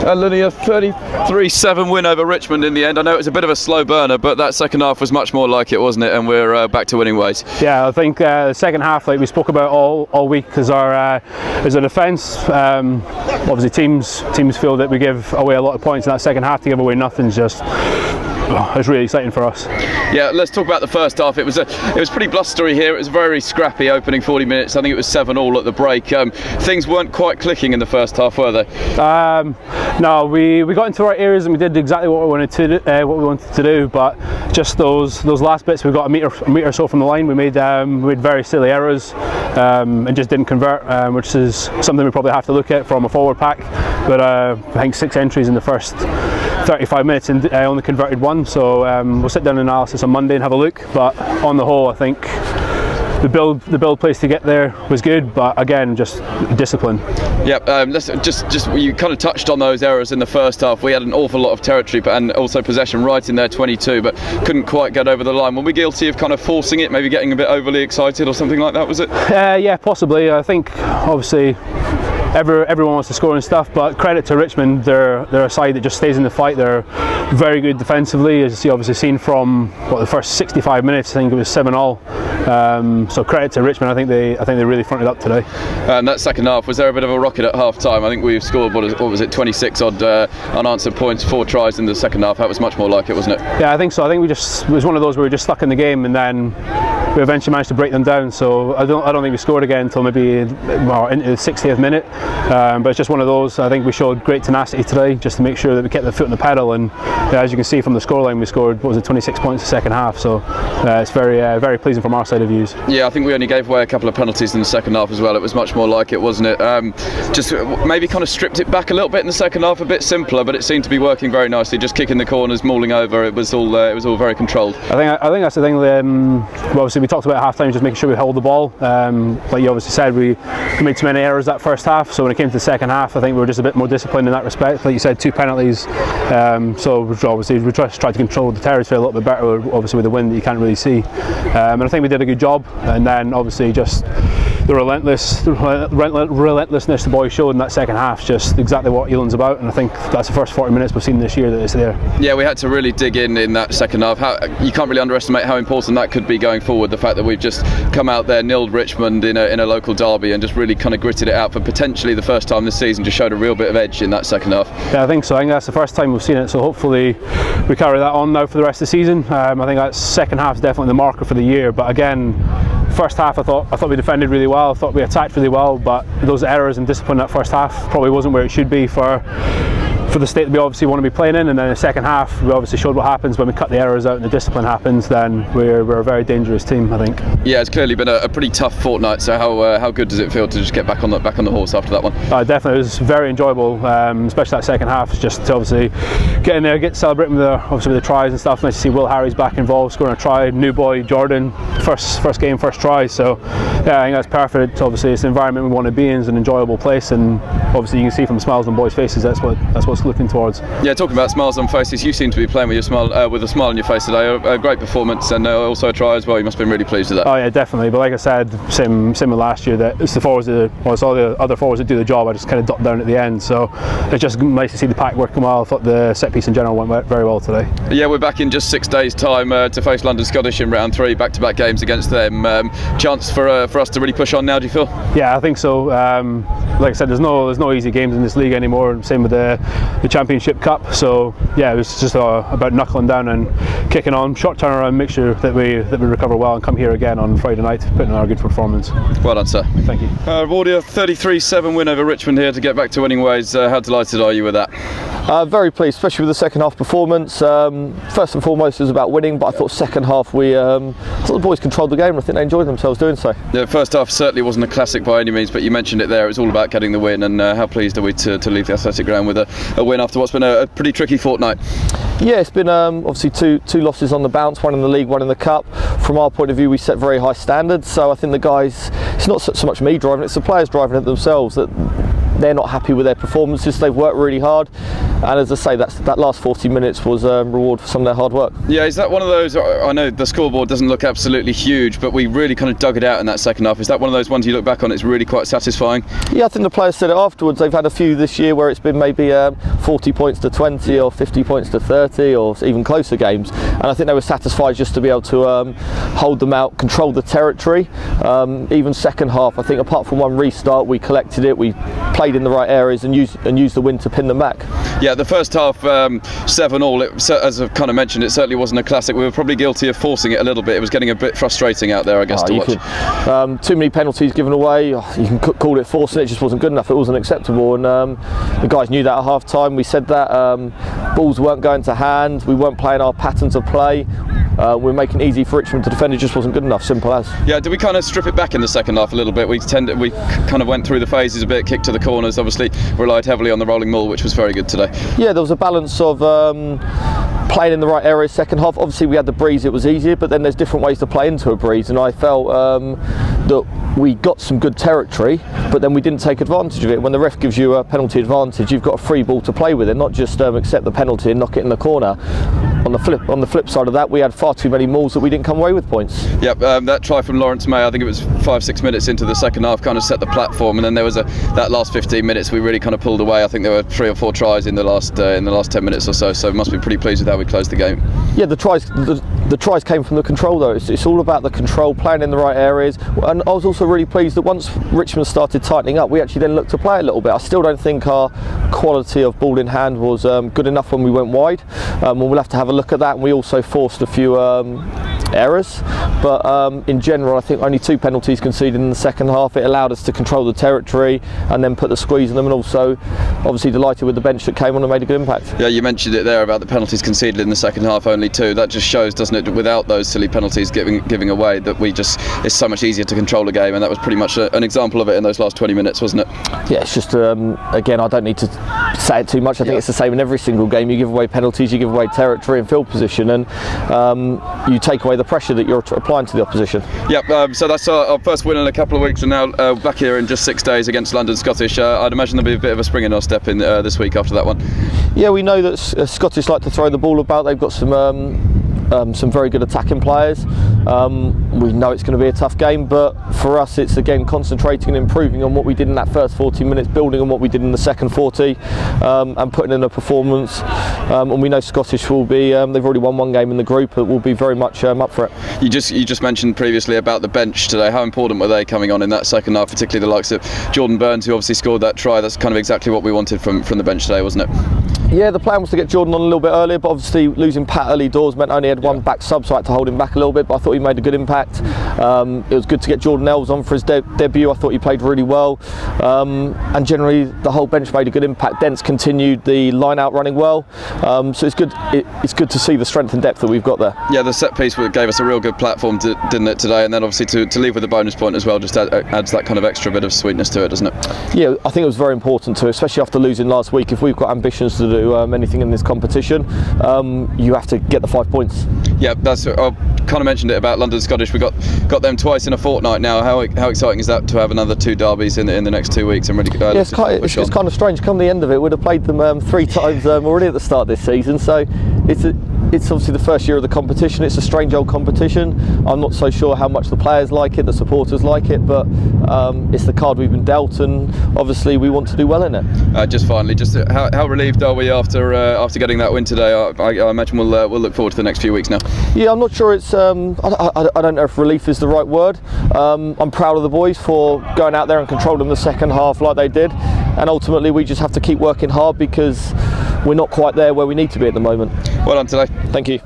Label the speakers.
Speaker 1: Alun, a 33-7 win over Richmond in the end. I know it was a bit of a slow burner, but that second half was much more like it, wasn't it? And we're back to winning ways.
Speaker 2: Yeah, I think the second half, like we spoke about all week, as our defence. Obviously, teams feel that we give away a lot of points in that second half. To give away nothing's just. It's really exciting for us.
Speaker 1: Yeah, let's talk about the first half. It was pretty blustery here. It was a very scrappy opening 40 minutes. I think it was 7-all at the break. Things weren't quite clicking in the first half, were they?
Speaker 2: No, we got into our areas and we did exactly what we wanted to do. But just those last bits, we got a metre or so from the line. We made very silly errors and just didn't convert, which is something we probably have to look at from a forward pack. But I think 6 entries in the first 35 minutes and I only converted 1, so we'll sit down in analysis on Monday and have a look. But on the whole, I think the build place to get there was good, but again, just discipline.
Speaker 1: Yep. Let's just you kind of touched on those errors in the first half. We had an awful lot of territory and also possession right in their 22, but couldn't quite get over the line. Were we guilty of kind of forcing it, maybe getting a bit overly excited or something like that? Was it?
Speaker 2: Yeah, possibly. I think obviously. Everyone wants to score and stuff, but credit to Richmond, they're a side that just stays in the fight. They're very good defensively, as you obviously seen from the first 65 minutes. I think it was 7-all. So credit to Richmond. I think they really fronted up today.
Speaker 1: And that second half, was there a bit of a rocket at half time? I think we've scored what was it, 26 odd unanswered points, 4 tries in the second half. That was much more like it, wasn't it?
Speaker 2: Yeah, I think so. I think it was one of those where we were just stuck in the game, and then we eventually managed to break them down. So I don't think we scored again until maybe into the 60th minute. But it's just one of those. I think we showed great tenacity today, just to make sure that we kept the foot on the pedal. And as you can see from the scoreline, we scored 26 points the second half. So it's very pleasing from our side of views.
Speaker 1: Yeah, I think we only gave away a couple of penalties in the second half as well. It was much more like it, wasn't it? Just maybe kind of stripped it back a little bit in the second half, a bit simpler, but it seeed to be working very nicely. Just kicking the corners, mauling over. It was all very controlled.
Speaker 2: I think that's the thing. Obviously, we talked about half time, just making sure we hold the ball. Like you obviously said, we made too many errors that first half. So when it came to the second half, I think we were just a bit more disciplined in that respect. Like you said, 2 penalties. So obviously we tried to control the territory a little bit better. Obviously with the wind that you can't really see. And I think we did a good job. And then obviously just the relentlessness the boys showed in that second half, just exactly what Ealing's about. And I think that's the first 40 minutes we've seen this year that it's there. Yeah,
Speaker 1: we had to really dig in that second half. You can't really underestimate how important that could be going forward. The fact that we've just come out there, nilled Richmond in a local derby, and just really kind of gritted it out for potentially the first time this season. Just showed a real bit of edge in that second half.
Speaker 2: Yeah, I think so. I think that's the first time we've seen it. So hopefully we carry that on now for the rest of the season. I think that second half is definitely the marker for the year. But again, first half I thought we defended really well. I thought we attacked really well. But those errors and discipline that first half probably wasn't where it should be for the state that we obviously want to be playing in. And then the second half we obviously showed what happens when we cut the errors out and the discipline happens. Then we're a very dangerous team, I think.
Speaker 1: Yeah, it's clearly been a pretty tough fortniite. So how good does it feel to just get back on the horse after that one?
Speaker 2: Definitely, it was very enjoyable, especially that second half. Just to obviously get in there, get celebrating with the tries and stuff. Nice to see Will Harry's back involved, scoring a try. New boy Jordan, first game, first try. So yeah, I think that's perfect. Obviously, it's the environment we want to be in. It's an enjoyable place, and obviously you can see from the smiles on boys' faces that's what's looking towards.
Speaker 1: Yeah, talking about smiles on faces, you seem to be playing with a smile on your face today. A great performance and also a try as well. You must have been really pleased with that.
Speaker 2: Oh yeah, definitely. But like I said, same with last year. That it's the forwards it's all the other forwards that do the job. I just kind of dot down at the end. So it's just nice to see the pack working well. I thought the set piece in general went very well today. Yeah,
Speaker 1: we're back in just 6 days' time to face London Scottish in round 3. Back-to-back games against them. Chance for us to really push on now. Do you feel?
Speaker 2: Yeah, I think so. Like I said, there's no easy games in this league anymore. Same with the Championship Cup. So yeah, it was just about knuckling down and kicking on. Short turnaround, make sure that we recover well and come here again on Friday night, putting in our good performance.
Speaker 1: Well done, sir.
Speaker 2: Thank you.
Speaker 1: Wardia, 33-7 win over Richmond here to get back to winning ways. How delighted are you with that?
Speaker 3: Very pleased, especially with the second half performance. First and foremost, it was about winning, but I thought second half I thought the boys controlled the game, and I think they enjoyed themselves doing so.
Speaker 1: The first half certainly wasn't a classic by any means, but you mentioned it there. It was all about getting the win, and how pleased are we to leave the athletic ground with a win after what's been a pretty tricky fortnight?
Speaker 3: Yeah, it's been obviously two losses on the bounce, one in the league, one in the cup. From our point of view, we set very high standards, so I think the guys, it's not so much me driving, it's the players driving it themselves, that they're not happy with their performances. They've worked really hard. and as I say, that last 40 minutes was reward for some of their hard work.
Speaker 1: Yeah, is that one of those, I know the scoreboard doesn't look absolutely huge, but we really kind of dug it out in that second half. Is that one of those ones you look back on, it's really quite satisfying?
Speaker 3: Yeah, I think the players said it afterwards. They've had a few this year where it's been maybe 40 points to 20 or 50 points to 30 or even closer games, and I think they were satisfied just to be able to hold them out, control the territory. Even second half, I think apart from one restart, we collected it, we played in the right areas and used the win to pin them back.
Speaker 1: Yeah, the first half 7-all, as I've kind of mentioned, it certainly wasn't a classic. We were probably guilty of forcing it a little bit. It was getting a bit frustrating out there, I guess, to watch.
Speaker 3: Too many penalties given away. You can call it forcing, it just wasn't good enough. It wasn't acceptable, and the guys knew that at half time. We said that balls weren't going to hand, we weren't playing our patterns of play. We're making it easy for Richmond to defend. It just wasn't good enough, simple as.
Speaker 1: Yeah, did we kind of strip it back in the second half a little bit? We kind of went through the phases a bit, kicked to the corners, obviously relied heavily on the rolling maul, which was very good today. Yeah,
Speaker 3: there was a balance of playing in the right areas second half. Obviously we had the breeze, it was easier, but then there's different ways to play into a breeze, and I felt that we got some good territory, but then we didn't take advantage of it. When the ref gives you a penalty advantage, you've got a free ball to play with it, not just accept the penalty and knock it in the corner. On the flip side of that, we had far too many mauls that we didn't come away with points.
Speaker 1: Yep, that try from Lawrence May, I think it was 5-6 minutes into the second half, kind of set the platform, and then there was that last 15 minutes we really kind of pulled away. I think there were 3 or 4 tries in the last 10 minutes or so, so must be pretty pleased with how we closed the game.
Speaker 3: Yeah, the tries came from the control though. It's all about the control, playing in the right areas, and I was also really pleased that once Richmond started tightening up, we actually then looked to play a little bit. I still don't think our quality of ball in hand was good enough when we went wide, and we'll have to have a look at that. And we also forced a few errors, but in general I think only 2 penalties conceded in the second half. It allowed us to control the territory and then put the squeeze on them, and also obviously delighted with the bench that came on and made a good impact.
Speaker 1: Yeah, you mentioned it there about the penalties conceded in the second half, only 2. That just shows, doesn't it, without those silly penalties giving away, that it's so much easier to control a game, and that was pretty much an example of it in those last 20 minutes, wasn't it?
Speaker 3: Yeah, it's just again, I don't need to say it too much. I think it's the same in every single game. You give away penalties, you give away territory and field position, and you take away the pressure that you're applying to the opposition.
Speaker 1: Yep, so that's our first win in a couple of weeks, and now back here in just 6 days against London Scottish. I'd imagine there'll be a bit of a spring in our step in this week after that one.
Speaker 3: Yeah, we know that Scottish like to throw the ball about. They've got some very good attacking players. We know it's going to be a tough game, but for us it's again concentrating and improving on what we did in that first 40 minutes, building on what we did in the second 40, and putting in a performance. And we know Scottish will be, they've already won 1 game in the group, but will be very much up for it.
Speaker 1: You just mentioned previously about the bench today. How important were they coming on in that second half, particularly the likes of Jordan Burns, who obviously scored that try? That's kind of exactly what we wanted from the bench today, wasn't it?
Speaker 3: Yeah, the plan was to get Jordan on a little bit earlier, but obviously losing Pat early doors meant I only had 1 back sub, so I had to hold him back a little bit, but I thought he made a good impact. It was good to get Jordan Elves on for his debut. I thought he played really well, and generally the whole bench made a good impact. Dent's continued the line out running well, so it's good. It's good to see the strength and depth that we've got there.
Speaker 1: Yeah, the set piece gave us a real good platform, didn't it, today? And then obviously to leave with a bonus point as well just adds that kind of extra bit of sweetness to it, doesn't it?
Speaker 3: Yeah, I think it was very important to, especially after losing last week. If we've got ambitions to do anything in this competition, you have to get the 5 points.
Speaker 1: Yeah, that's. I kind of mentioned it about London Scottish. We got them twice in a fortnight now. How exciting is that to have another 2 derbies in the next 2 weeks? I'm really.
Speaker 3: Yeah, it's kind of strange. Come the end of it, we'd have played them 3 times already at the start of this season. So it's obviously the first year of the competition. It's a strange old competition. I'm not so sure how much the players like it, the supporters like it, but it's the card we've been dealt, and obviously we want to do well in it.
Speaker 1: Just finally, how relieved are we after getting that win today? I imagine we'll look forward to the next few weeks now.
Speaker 3: Yeah, I'm not sure it's. I don't know if relief is the right word. I'm proud of the boys for going out there and controlling the second half like they did, and ultimately we just have to keep working hard because we're not quite there where we need to be at the moment.
Speaker 1: Well done today.
Speaker 3: Thank you.